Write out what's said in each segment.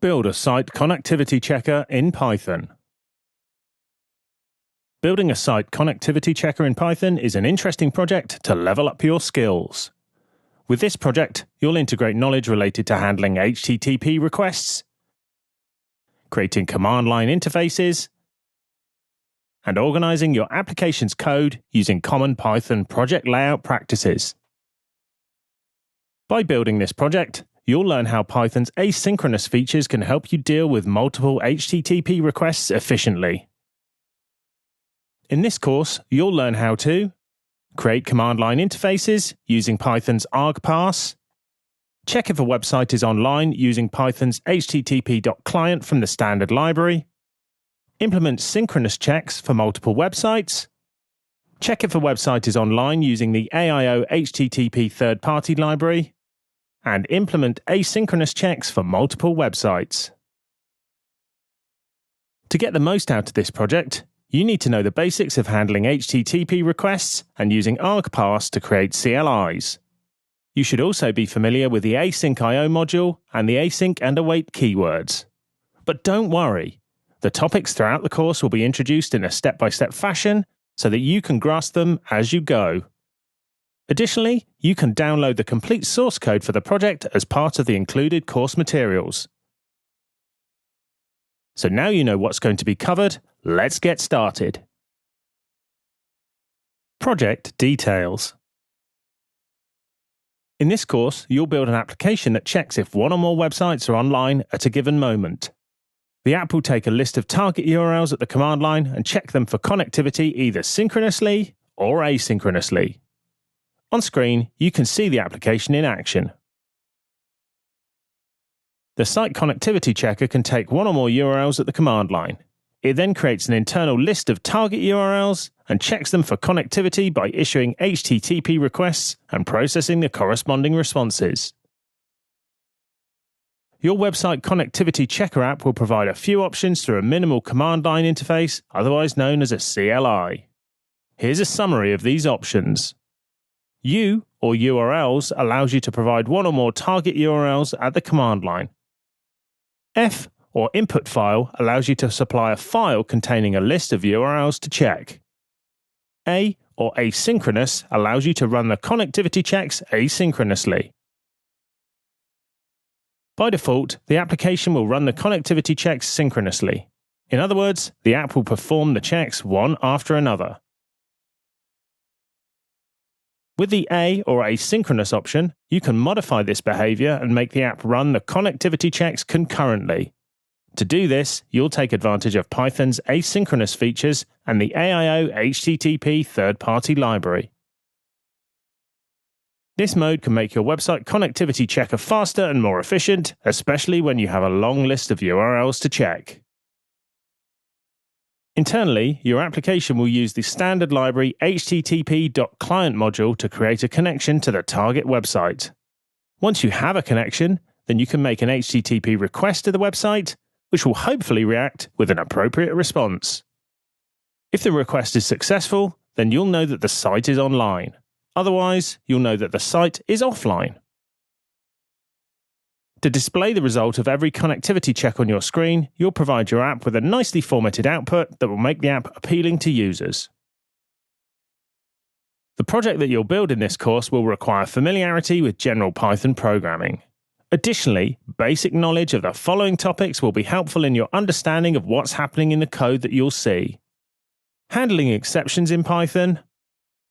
Build a site connectivity checker in Python. Building a site connectivity checker in Python is an interesting project to level up your skills. With this project, you'll integrate knowledge related to handling HTTP requests, creating command line interfaces, and organizing your application's code using common Python project layout practices. By building this project, you'll learn how Python's asynchronous features can help you deal with multiple HTTP requests efficiently. In this course, you'll learn how to create command line interfaces using Python's argparse, check if a website is online using Python's http.client from the standard library, implement synchronous checks for multiple websites, check if a website is online using the AIO HTTP third-party library, and implement asynchronous checks for multiple websites. To get the most out of this project, you need to know the basics of handling HTTP requests and using argparse to create CLIs. You should also be familiar with the Async IO module and the async and await keywords. But don't worry, the topics throughout the course will be introduced in a step-by-step fashion so that you can grasp them as you go. Additionally, you can download the complete source code for the project as part of the included course materials. So now you know what's going to be covered, let's get started. Project details. In this course, you'll build an application that checks if one or more websites are online at a given moment. The app will take a list of target URLs at the command line and check them for connectivity either synchronously or asynchronously. On screen, you can see the application in action. The site connectivity checker can take one or more URLs at the command line. It then creates an internal list of target URLs and checks them for connectivity by issuing HTTP requests and processing the corresponding responses. Your website connectivity checker app will provide a few options through a minimal command line interface, otherwise known as a CLI. Here's a summary of these options. U, or URLs, allows you to provide one or more target URLs at the command line. F, or input file, allows you to supply a file containing a list of URLs to check. A, or asynchronous, allows you to run the connectivity checks asynchronously. By default, the application will run the connectivity checks synchronously. In other words, the app will perform the checks one after another. With the A or asynchronous option, you can modify this behavior and make the app run the connectivity checks concurrently. To do this, you'll take advantage of Python's asynchronous features and the AIO HTTP third-party library. This mode can make your website connectivity checker faster and more efficient, especially when you have a long list of URLs to check. Internally, your application will use the standard library http.client module to create a connection to the target website. Once you have a connection, then you can make an HTTP request to the website, which will hopefully react with an appropriate response. If the request is successful, then you'll know that the site is online. Otherwise, you'll know that the site is offline. To display the result of every connectivity check on your screen, you'll provide your app with a nicely formatted output that will make the app appealing to users. The project that you'll build in this course will require familiarity with general Python programming. Additionally, basic knowledge of the following topics will be helpful in your understanding of what's happening in the code that you'll see. Handling exceptions in Python,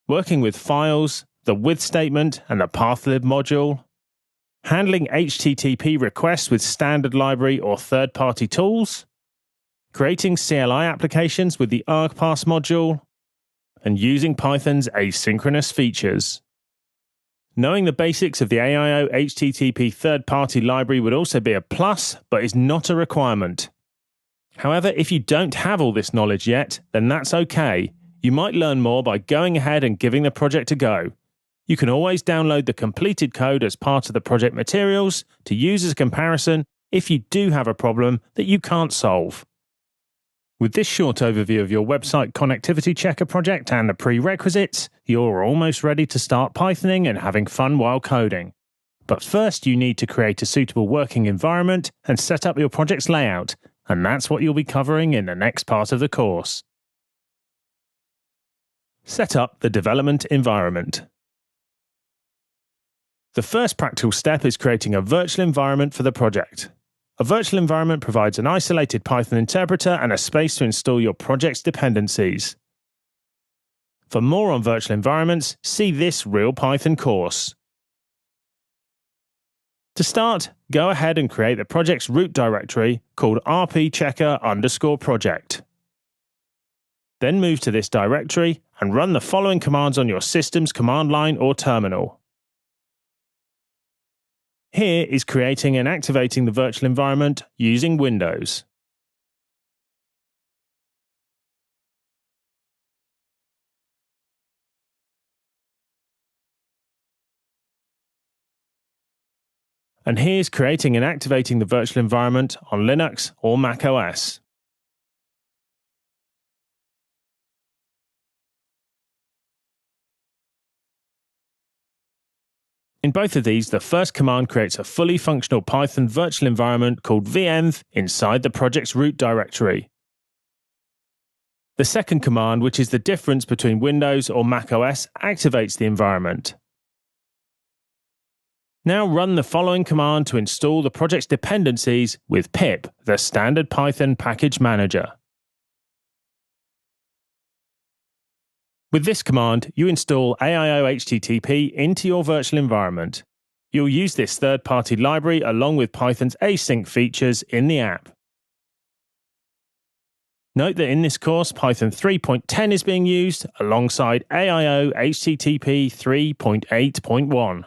working with files, the with statement and the pathlib module, handling HTTP requests with standard library or third-party tools, creating CLI applications with the argparse module, and using Python's asynchronous features. Knowing the basics of the AIO HTTP third-party library would also be a plus, but is not a requirement. However, if you don't have all this knowledge yet, then that's okay. You might learn more by going ahead and giving the project a go. You can always download the completed code as part of the project materials to use as a comparison if you do have a problem that you can't solve. With this short overview of your website connectivity checker project and the prerequisites, you're almost ready to start Pythoning and having fun while coding. But first, you need to create a suitable working environment and set up your project's layout, and that's what you'll be covering in the next part of the course. Set up the development environment. The first practical step is creating a virtual environment for the project. A virtual environment provides an isolated Python interpreter and a space to install your project's dependencies. For more on virtual environments, see this Real Python course. To start, go ahead and create the project's root directory called rpchecker_project. Then move to this directory and run the following commands on your system's command line or terminal. Here is creating and activating the virtual environment using Windows. And here's creating and activating the virtual environment on Linux or Mac OS. In both of these, the first command creates a fully functional Python virtual environment called venv inside the project's root directory. The second command, which is the difference between Windows or Mac OS, activates the environment. Now run the following command to install the project's dependencies with pip, the standard Python package manager. With this command, you install AIO HTTP into your virtual environment. You'll use this third-party library along with Python's async features in the app. Note that in this course, Python 3.10 is being used alongside AIO HTTP 3.8.1.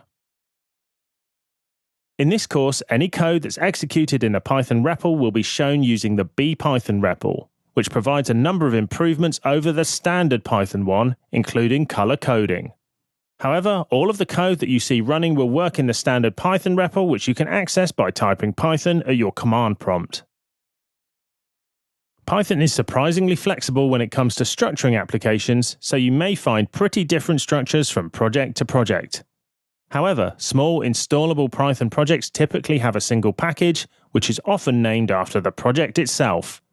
In this course, any code that's executed in a Python REPL will be shown using the bpython REPL, which provides a number of improvements over the standard Python one, including color coding. However, all of the code that you see running will work in the standard Python REPL, which you can access by typing Python at your command prompt. Python is surprisingly flexible when it comes to structuring applications, so you may find pretty different structures from project to project. However, small installable Python projects typically have a single package, which is often named after the project itself.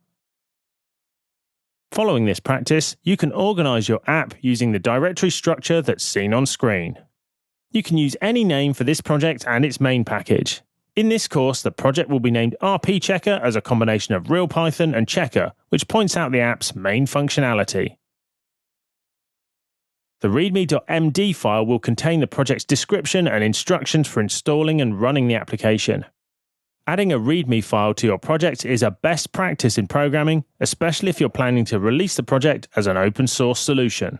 Following this practice, you can organize your app using the directory structure that's seen on screen. You can use any name for this project and its main package. In this course, the project will be named rpchecker as a combination of real Python and checker, which points out the app's main functionality. The readme.md file will contain the project's description and instructions for installing and running the application. Adding a README file to your project is a best practice in programming, especially if you're planning to release the project as an open source solution.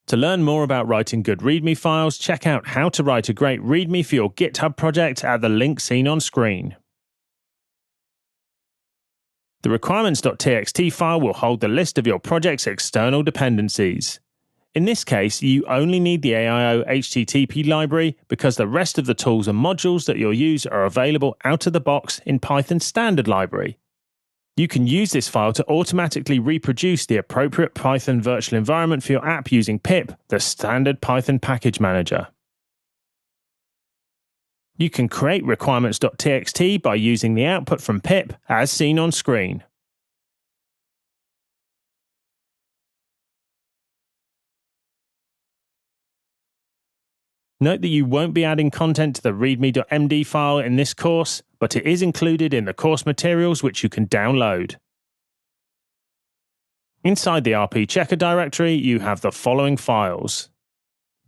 To learn more about writing good README files, check out how to write a great README for your GitHub project at the link seen on screen. The requirements.txt file will hold the list of your project's external dependencies. In this case, you only need the AIO HTTP library because the rest of the tools and modules that you'll use are available out of the box in Python standard library. You can use this file to automatically reproduce the appropriate Python virtual environment for your app using pip, the standard Python package manager. You can create requirements.txt by using the output from pip as seen on screen. Note that you won't be adding content to the readme.md file in this course, but it is included in the course materials which you can download. Inside the rpchecker directory, you have the following files.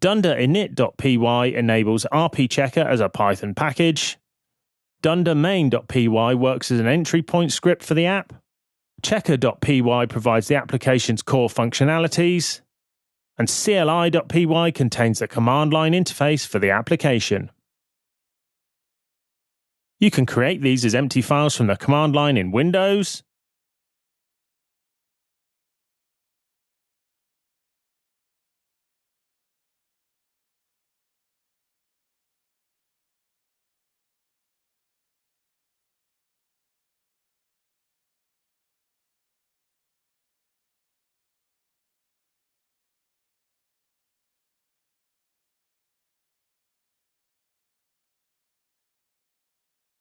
Dunder init.py enables rpchecker as a Python package. Dunder main.py works as an entry point script for the app. Checker.py provides the application's core functionalities. And CLI.py contains the command line interface for the application. You can create these as empty files from the command line in Windows,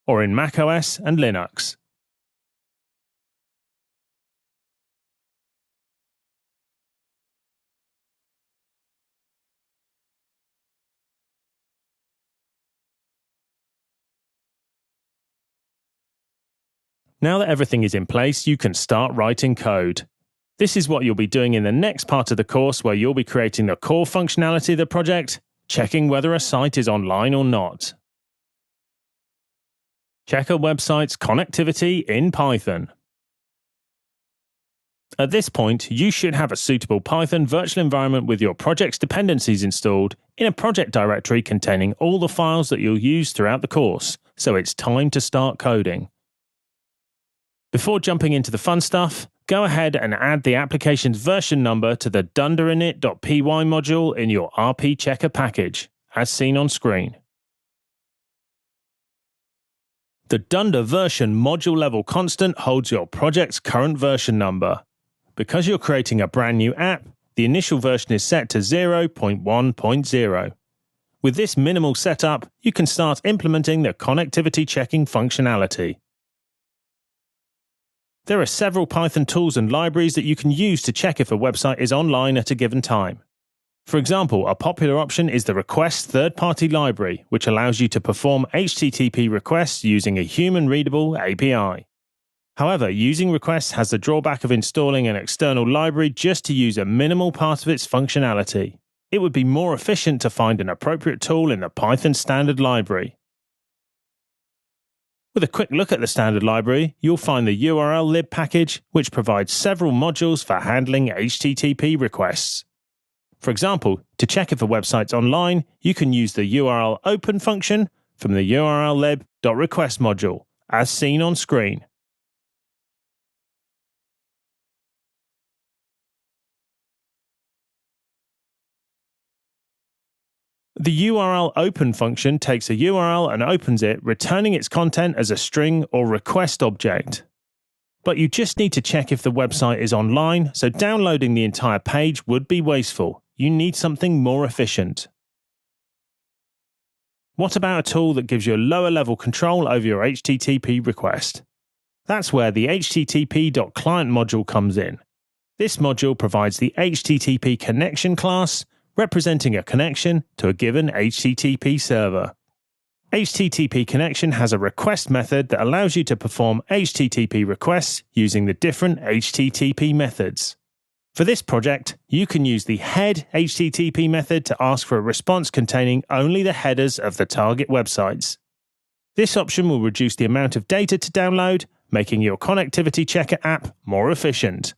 or in macOS and Linux. Now that everything is in place, you can start writing code. This is what you'll be doing in the next part of the course, where you'll be creating the core functionality of the project, checking whether a site is online or not. Check a website's connectivity in Python. At this point, you should have a suitable Python virtual environment with your project's dependencies installed in a project directory containing all the files that you'll use throughout the course, so it's time to start coding. Before jumping into the fun stuff, go ahead and add the application's version number to the dunderInit.py module in your RP checker package, as seen on screen. The dunder version module level constant holds your project's current version number. Because you're creating a brand new app, the initial version is set to 0.1.0. With this minimal setup, you can start implementing the connectivity checking functionality. There are several Python tools and libraries that you can use to check if a website is online at a given time. For example, a popular option is the Request third-party library, which allows you to perform HTTP requests using a human-readable API. However, using Request has the drawback of installing an external library just to use a minimal part of its functionality. It would be more efficient to find an appropriate tool in the Python standard library. With a quick look at the standard library, you'll find the URL lib package, which provides several modules for handling HTTP requests. For example, to check if a website's online, you can use the URL open function from the URL lib.request module, as seen on screen. The URL open function takes a URL and opens it, returning its content as a string or request object. But you just need to check if the website is online, so downloading the entire page would be wasteful. You need something more efficient. What about a tool that gives you a lower level control over your HTTP request? That's where the http.client module comes in. This module provides the HTTP connection class, representing a connection to a given HTTP server. HTTP connection has a request method that allows you to perform HTTP requests using the different HTTP methods. For this project, you can use the head HTTP method to ask for a response containing only the headers of the target websites. This option will reduce the amount of data to download, making your connectivity checker app more efficient.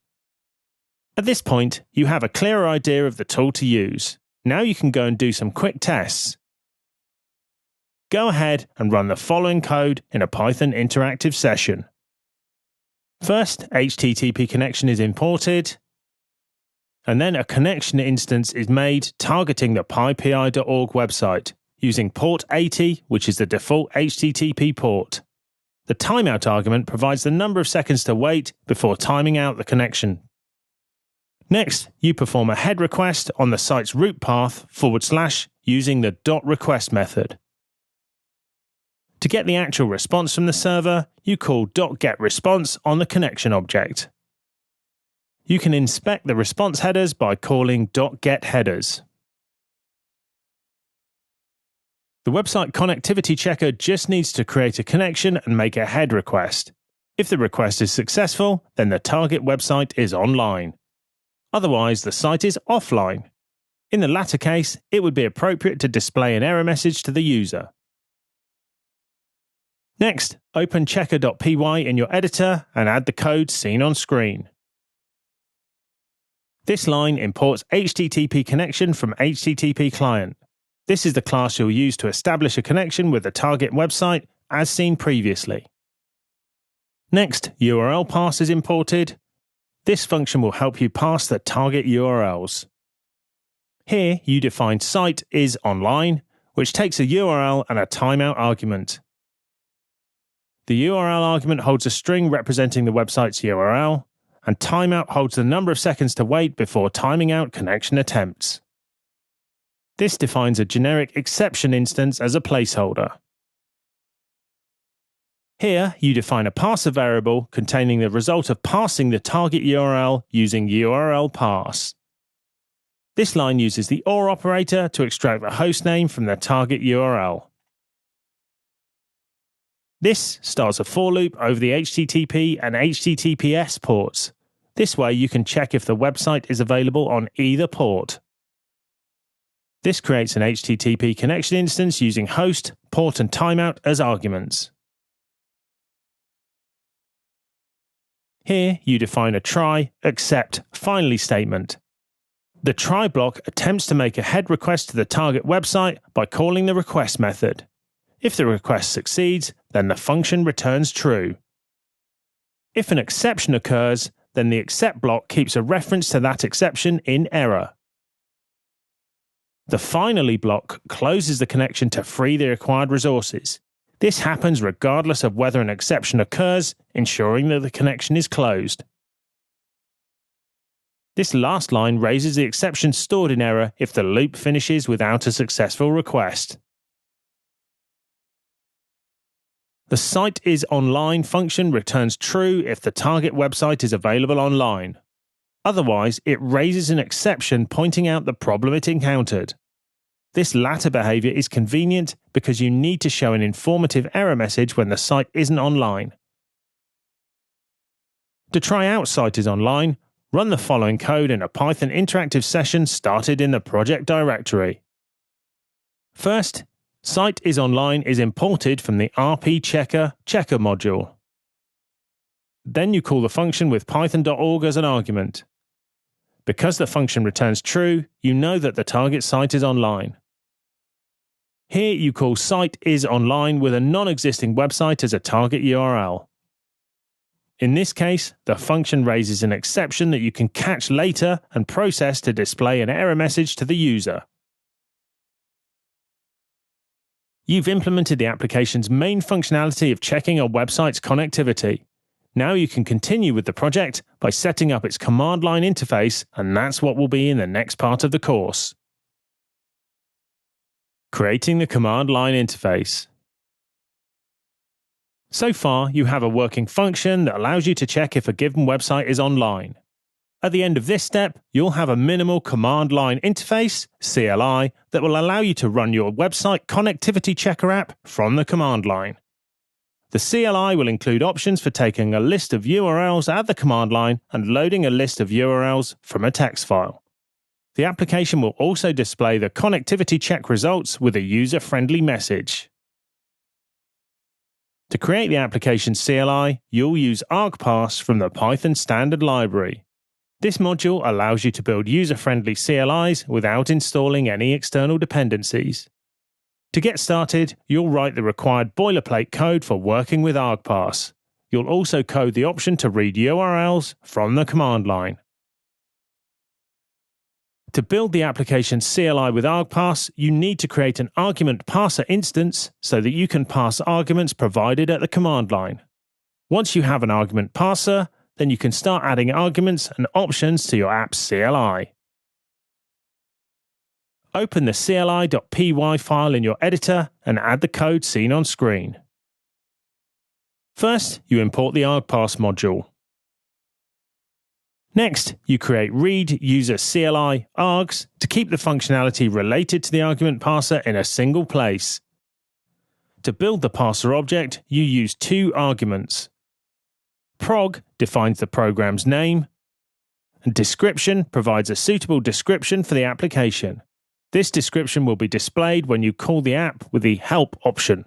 At this point, you have a clearer idea of the tool to use. Now you can go and do some quick tests. Go ahead and run the following code in a Python interactive session. First, HTTP connection is imported, and then a connection instance is made targeting the pypi.org website, using port 80, which is the default HTTP port. The timeout argument provides the number of seconds to wait before timing out the connection. Next, you perform a head request on the site's root path / using the .request method. To get the actual response from the server, you call .getResponse on the connection object. You can inspect the response headers by calling .getHeaders. The website connectivity checker just needs to create a connection and make a head request. If the request is successful, then the target website is online. Otherwise, the site is offline. In the latter case, it would be appropriate to display an error message to the user. Next, open checker.py in your editor and add the code seen on screen. This line imports HTTP connection from http.client. This is the class you'll use to establish a connection with the target website, as seen previously. Next, URL parse is imported. This function will help you parse the target URLs. Here, you define site is online, which takes a URL and a timeout argument. The URL argument holds a string representing the website's URL, and timeout holds the number of seconds to wait before timing out connection attempts. This defines a generic exception instance as a placeholder. Here, you define a parser variable containing the result of parsing the target URL using URL parse. This line uses the OR operator to extract the hostname from the target URL. This starts a for loop over the HTTP and HTTPS ports. This way you can check if the website is available on either port. This creates an HTTP connection instance using host, port and timeout as arguments. Here you define a try, accept, finally statement. The try block attempts to make a head request to the target website by calling the request method. If the request succeeds, then the function returns true. If an exception occurs, then the accept block keeps a reference to that exception in error. The finally block closes the connection to free the required resources. This happens regardless of whether an exception occurs, ensuring that the connection is closed. This last line raises the exception stored in error if the loop finishes without a successful request. The site is online function returns true if the target website is available online. Otherwise, it raises an exception pointing out the problem it encountered. This latter behavior is convenient because you need to show an informative error message when the site isn't online. To try out site is online, run the following code in a Python interactive session started in the project directory. First, site is online is imported from the rpchecker checker module. Then you call the function with python.org as an argument. Because the function returns true, you know that the target site is online. Here you call site is online with a non-existing website as a target URL. In this case, the function raises an exception that you can catch later and process to display an error message to the user. You've implemented the application's main functionality of checking a website's connectivity. Now you can continue with the project by setting up its command line interface, and that's what will be in the next part of the course. Creating the command line interface. So far, you have a working function that allows you to check if a given website is online. At the end of this step, you'll have a minimal command line interface, CLI, that will allow you to run your website connectivity checker app from the command line. The CLI will include options for taking a list of URLs at the command line and loading a list of URLs from a text file. The application will also display the connectivity check results with a user-friendly message. To create the application CLI, you'll use argparse from the Python standard library. This module allows you to build user-friendly CLIs without installing any external dependencies. To get started, you'll write the required boilerplate code for working with argparse. You'll also code the option to read URLs from the command line. To build the application CLI with argparse, you need to create an argument parser instance so that you can parse arguments provided at the command line. Once you have an argument parser, then you can start adding arguments and options to your app's CLI. Open the cli.py file in your editor and add the code seen on screen. First, you import the argparse module. Next, you create read user CLI args to keep the functionality related to the argument parser in a single place. To build the parser object, you use two arguments. Prog defines the program's name, and description provides a suitable description for the application. This description will be displayed when you call the app with the help option.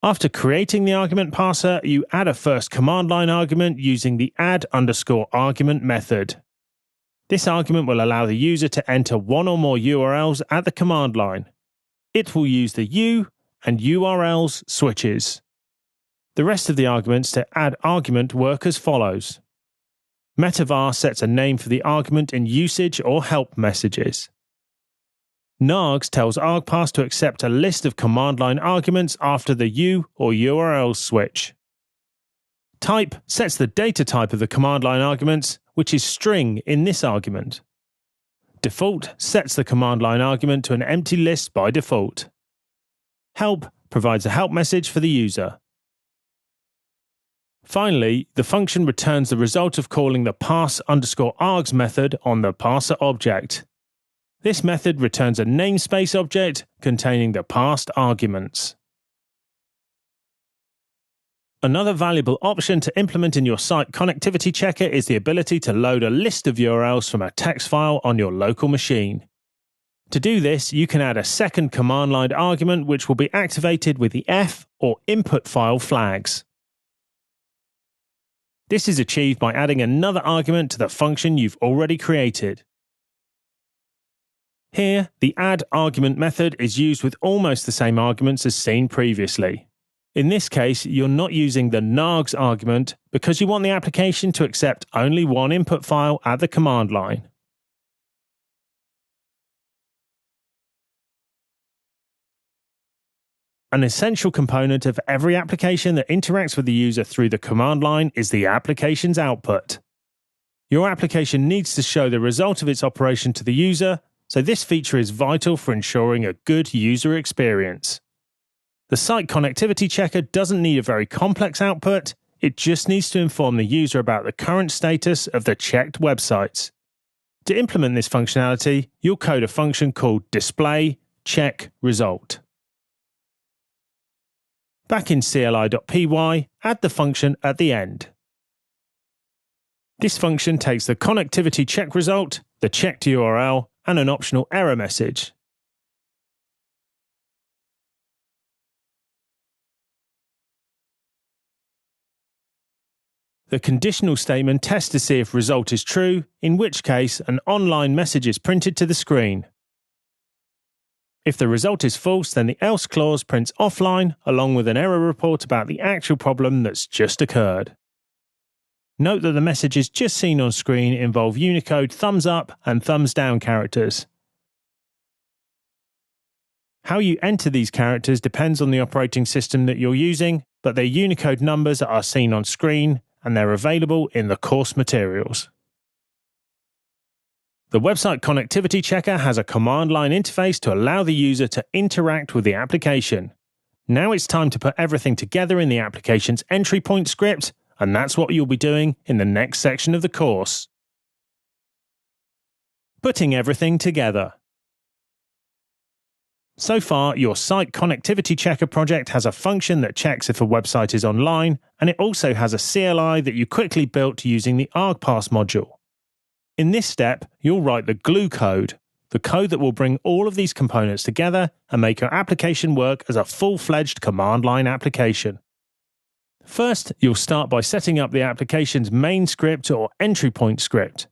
After creating the argument parser, you add a first command line argument using the add_argument method. This argument will allow the user to enter one or more URLs at the command line. It will use the U and URLs switches. The rest of the arguments to add argument work as follows. Metavar sets a name for the argument in usage or help messages. Nargs tells argparse to accept a list of command line arguments after the U or URL switch. Type sets the data type of the command line arguments, which is string in this argument. Default sets the command line argument to an empty list by default. Help provides a help message for the user. Finally, the function returns the result of calling the pass_args method on the parser object. This method returns a namespace object containing the passed arguments. Another valuable option to implement in your site connectivity checker is the ability to load a list of URLs from a text file on your local machine. To do this, you can add a second command line argument which will be activated with the F or input file flags. This is achieved by adding another argument to the function you've already created. Here, the add argument method is used with almost the same arguments as seen previously. In this case, you're not using the nargs argument because you want the application to accept only one input file at the command line. An essential component of every application that interacts with the user through the command line is the application's output. Your application needs to show the result of its operation to the user, so this feature is vital for ensuring a good user experience. The site connectivity checker doesn't need a very complex output, it just needs to inform the user about the current status of the checked websites. To implement this functionality, you'll code a function called display check result. Back in CLI.py, add the function at the end. This function takes the connectivity check result, the checked URL, and an optional error message. The conditional statement tests to see if result is true, in which case an online message is printed to the screen. If the result is false, then the else clause prints offline along with an error report about the actual problem that's just occurred. Note that the messages just seen on screen involve Unicode thumbs up and thumbs down characters. How you enter these characters depends on the operating system that you're using, but their Unicode numbers are seen on screen and they're available in the course materials. The website connectivity checker has a command line interface to allow the user to interact with the application. Now it's time to put everything together in the application's entry point script, and that's what you'll be doing in the next section of the course. Putting everything together. So far, your site connectivity checker project has a function that checks if a website is online, and it also has a CLI that you quickly built using the argparse module. In this step, you'll write the glue code, the code that will bring all of these components together and make your application work as a full-fledged command line application. First, you'll start by setting up the application's main script or entry point script.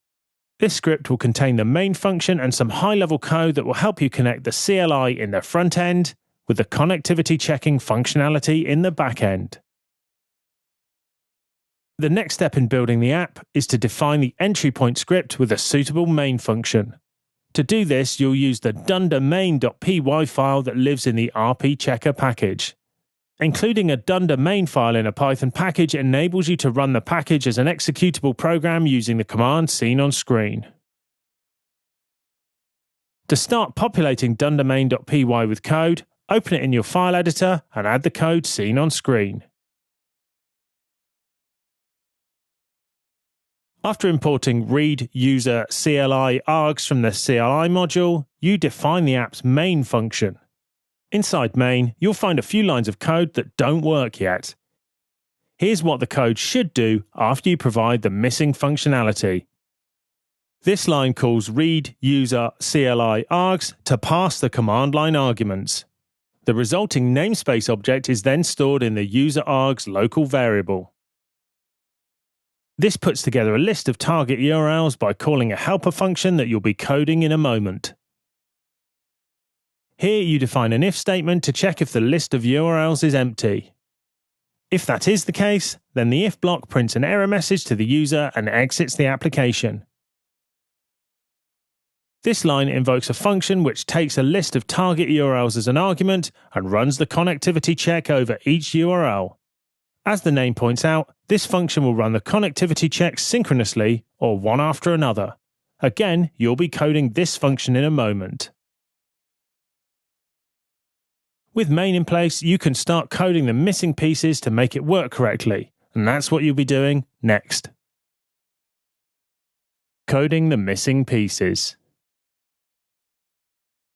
This script will contain the main function and some high-level code that will help you connect the CLI in the front end with the connectivity checking functionality in the back end. The next step in building the app is to define the entry point script with a suitable main function. To do this, you'll use the dundermain.py file that lives in the rpchecker package. Including a dunder main file in a Python package enables you to run the package as an executable program using the command seen on screen. To start populating dundermain.py with code, open it in your file editor and add the code seen on screen. After importing read user CLI args from the CLI module, you define the app's main function. Inside main, you'll find a few lines of code that don't work yet. Here's what the code should do after you provide the missing functionality. This line calls read user CLI args to pass the command line arguments. The resulting namespace object is then stored in the user args local variable. This puts together a list of target URLs by calling a helper function that you'll be coding in a moment. Here you define an if statement to check if the list of URLs is empty. If that is the case, then the if block prints an error message to the user and exits the application. This line invokes a function which takes a list of target URLs as an argument and runs the connectivity check over each URL. As the name points out, this function will run the connectivity checks synchronously or one after another. Again, you'll be coding this function in a moment. With main in place, you can start coding the missing pieces to make it work correctly, and that's what you'll be doing next. Coding the missing pieces.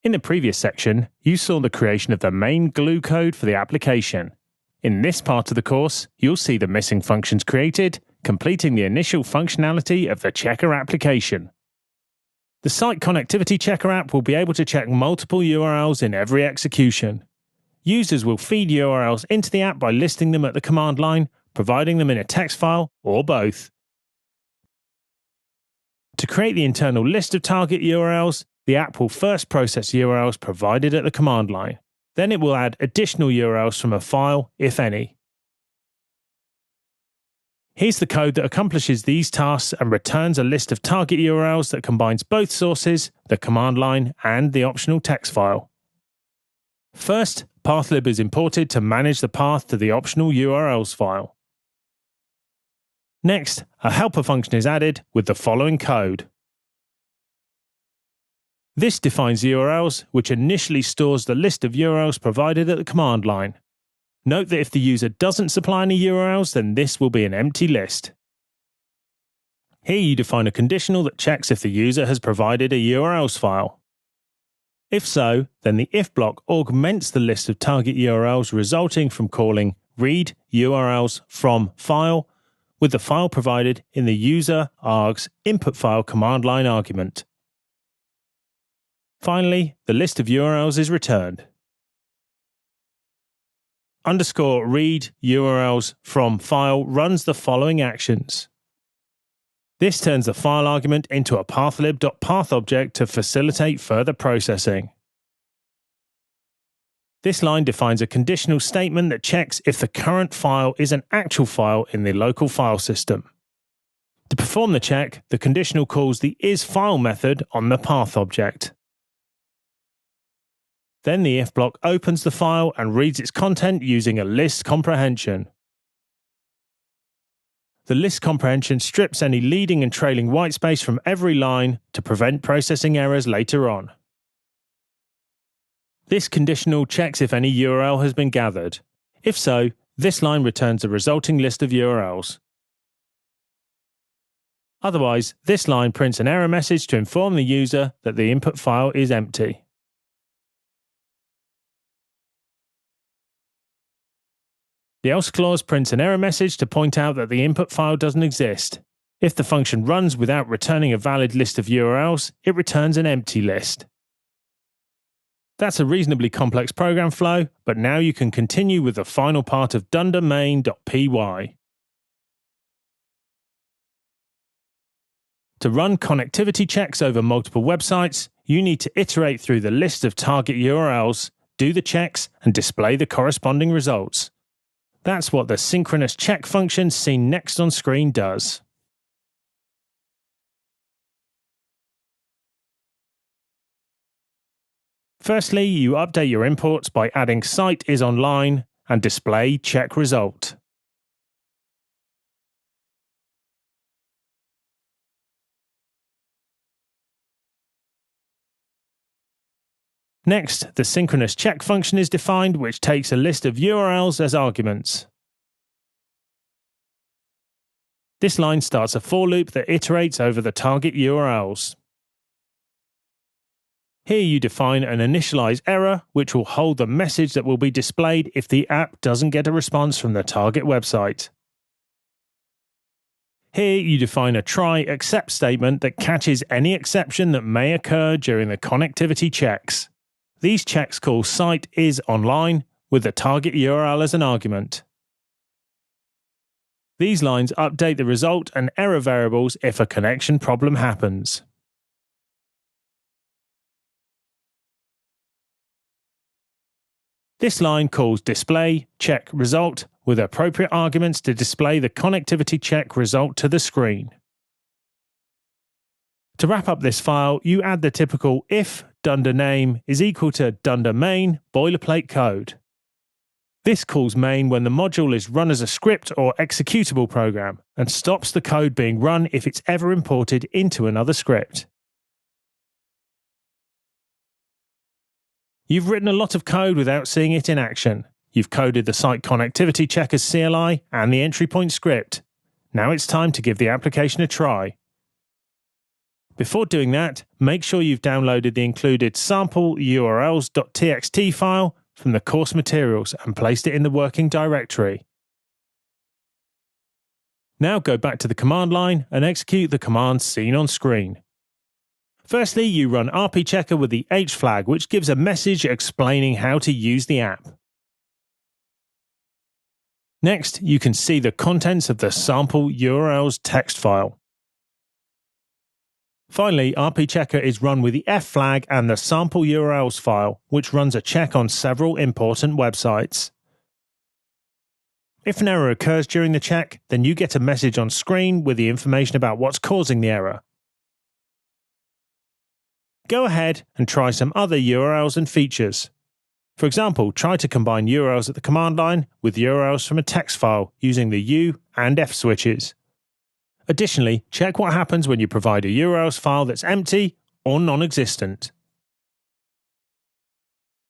In the previous section, you saw the creation of the main glue code for the application. In this part of the course, you'll see the missing functions created, completing the initial functionality of the checker application. The Site Connectivity Checker app will be able to check multiple URLs in every execution. Users will feed URLs into the app by listing them at the command line, providing them in a text file, or both. To create the internal list of target URLs, the app will first process URLs provided at the command line. Then it will add additional URLs from a file, if any. Here's the code that accomplishes these tasks and returns a list of target URLs that combines both sources, the command line, and the optional text file. First, pathlib is imported to manage the path to the optional URLs file. Next, a helper function is added with the following code. This defines URLs, which initially stores the list of URLs provided at the command line. Note that if the user doesn't supply any URLs, then this will be an empty list. Here you define a conditional that checks if the user has provided a URLs file. If so, then the if block augments the list of target URLs resulting from calling read URLs from file with the file provided in the user args input file command line argument. Finally, the list of URLs is returned. _read URLs from file runs the following actions. This turns the file argument into a pathlib.path object to facilitate further processing. This line defines a conditional statement that checks if the current file is an actual file in the local file system. To perform the check, the conditional calls the isFile method on the path object. Then the if block opens the file and reads its content using a list comprehension. The list comprehension strips any leading and trailing whitespace from every line to prevent processing errors later on. This conditional checks if any URL has been gathered. If so, this line returns a resulting list of URLs. Otherwise, this line prints an error message to inform the user that the input file is empty. The else clause prints an error message to point out that the input file doesn't exist. If the function runs without returning a valid list of URLs, it returns an empty list. That's a reasonably complex program flow, but now you can continue with the final part of dundermain.py. To run connectivity checks over multiple websites, you need to iterate through the list of target URLs, do the checks, and display the corresponding results. That's what the synchronous check function seen next on screen does. Firstly, you update your imports by adding site is online and display check result. Next, the synchronous check function is defined, which takes a list of URLs as arguments. This line starts a for loop that iterates over the target URLs. Here you define an initialize error, which will hold the message that will be displayed if the app doesn't get a response from the target website. Here you define a try except statement that catches any exception that may occur during the connectivity checks. These checks call site is online with the target URL as an argument. These lines update the result and error variables if a connection problem happens. This line calls display check result with appropriate arguments to display the connectivity check result to the screen. To wrap up this file, you add the typical if dunderName is equal to dunderMain boilerplate code. This calls main when the module is run as a script or executable program and stops the code being run if it's ever imported into another script. You've written a lot of code without seeing it in action. You've coded the site connectivity checkers CLI and the entry point script. Now it's time to give the application a try. Before doing that, make sure you've downloaded the included sample urls.txt file from the course materials and placed it in the working directory. Now go back to the command line and execute the commands seen on screen. Firstly, you run rpchecker with the H flag, which gives a message explaining how to use the app. Next, you can see the contents of the sample URLs text file. Finally, rpchecker is run with the F flag and the sample URLs file, which runs a check on several important websites. If an error occurs during the check, then you get a message on screen with the information about what's causing the error. Go ahead and try some other URLs and features. For example, try to combine URLs at the command line with URLs from a text file using the U and F switches. Additionally, check what happens when you provide a URLs file that's empty or non-existent.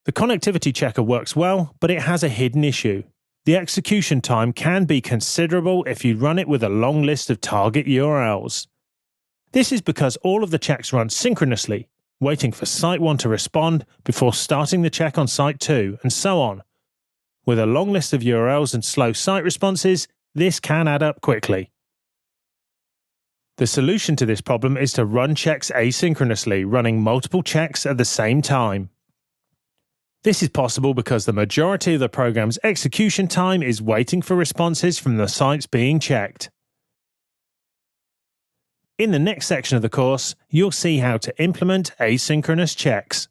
The connectivity checker works well, but it has a hidden issue. The execution time can be considerable if you run it with a long list of target URLs. This is because all of the checks run synchronously, waiting for Site 1 to respond before starting the check on Site 2, and so on. With a long list of URLs and slow site responses, this can add up quickly. The solution to this problem is to run checks asynchronously, running multiple checks at the same time. This is possible because the majority of the program's execution time is waiting for responses from the sites being checked. In the next section of the course, you'll see how to implement asynchronous checks.